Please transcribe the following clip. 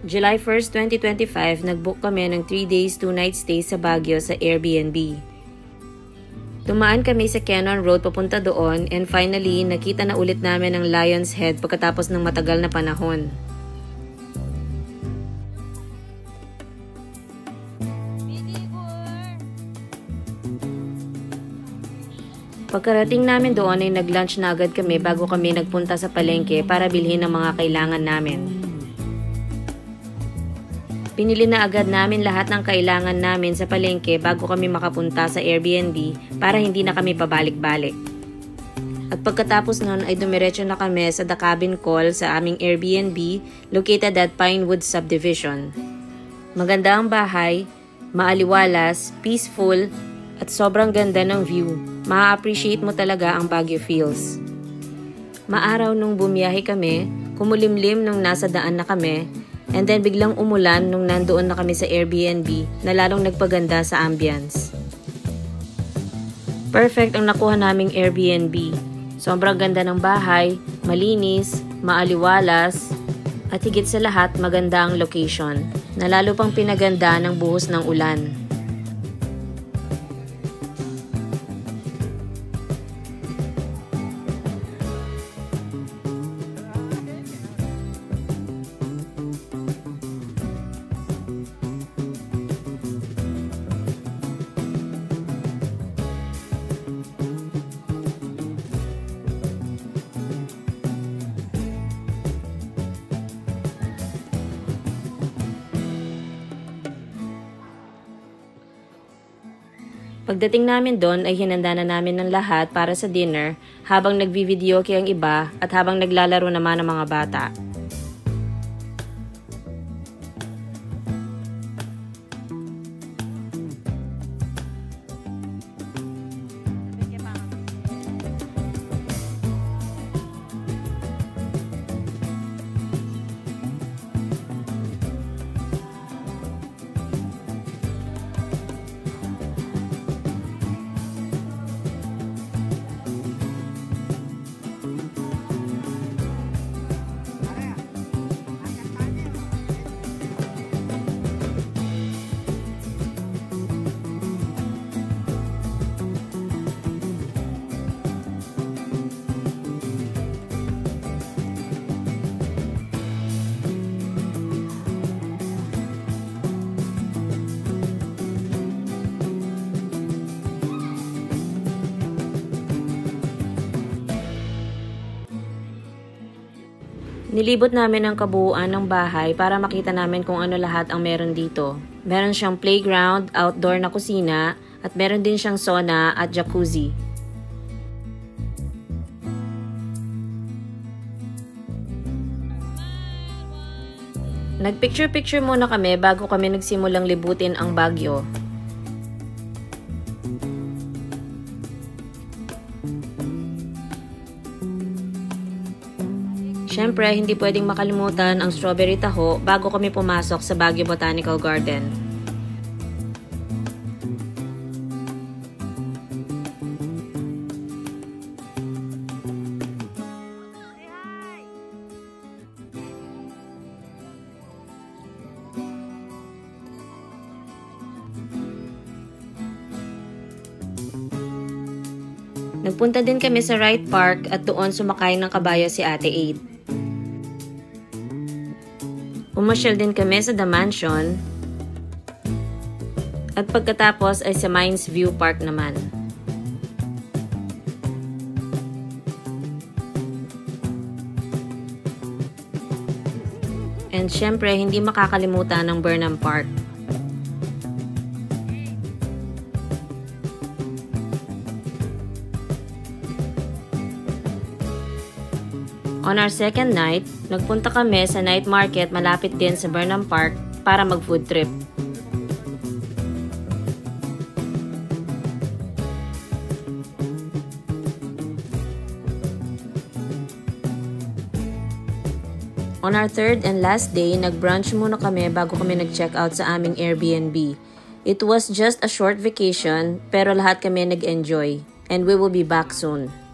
July 1st, 2025, nag-book kami ng 3 days, 2 night stay sa Baguio sa Airbnb. Tumaan kami sa Cannon Road papunta doon and finally, nakita na ulit namin ang Lion's Head pagkatapos ng matagal na panahon. Pagkarating namin doon ay nag-lunch na agad kami bago kami nagpunta sa palengke para bilhin ang mga kailangan namin. Pinili na agad namin lahat ng kailangan namin sa palengke bago kami makapunta sa Airbnb para hindi na kami pabalik-balik. At pagkatapos nun ay dumiretso na kami sa The Cabin Call sa aming Airbnb located at Pinewood Subdivision. Maganda ang bahay, maaliwalas, peaceful, at sobrang ganda ng view. Ma-appreciate mo talaga ang Baguio feels. Maaraw nung bumiyahe kami, kumulimlim nung nasa daan na kami, and then biglang umulan nung nandoon na kami sa Airbnb na lalong nagpaganda sa ambience. Perfect ang nakuha naming Airbnb. Sobrang ganda ng bahay, malinis, maaliwalas, at higit sa lahat maganda ang location na lalo pang pinaganda ng buhos ng ulan. Pagdating namin doon ay hinanda na namin ng lahat para sa dinner habang nagvi-videoke ang iba at habang naglalaro naman ang mga bata. Nilibot namin ang kabuuan ng bahay para makita namin kung ano lahat ang meron dito. Meron siyang playground, outdoor na kusina, at meron din siyang sauna at jacuzzi. Nagpicture-picture muna kami bago kami nagsimulang libutin ang Baguio. Siyempre, hindi pwedeng makalimutan ang strawberry taho bago kami pumasok sa Baguio Botanical Garden. Nagpunta din kami sa Wright Park at doon sumakay ng kabayo si Ate Aid. Umasyal din kami sa The Mansion at pagkatapos ay sa Mines View Park naman. And syempre, hindi makakalimutan ang Burnham Park. On our second night, nagpunta kami sa night market malapit din sa Burnham Park para mag-food trip. On our third and last day, nag-brunch muna kami bago kami nag-check out sa aming Airbnb. It was just a short vacation pero lahat kami nag-enjoy and we will be back soon.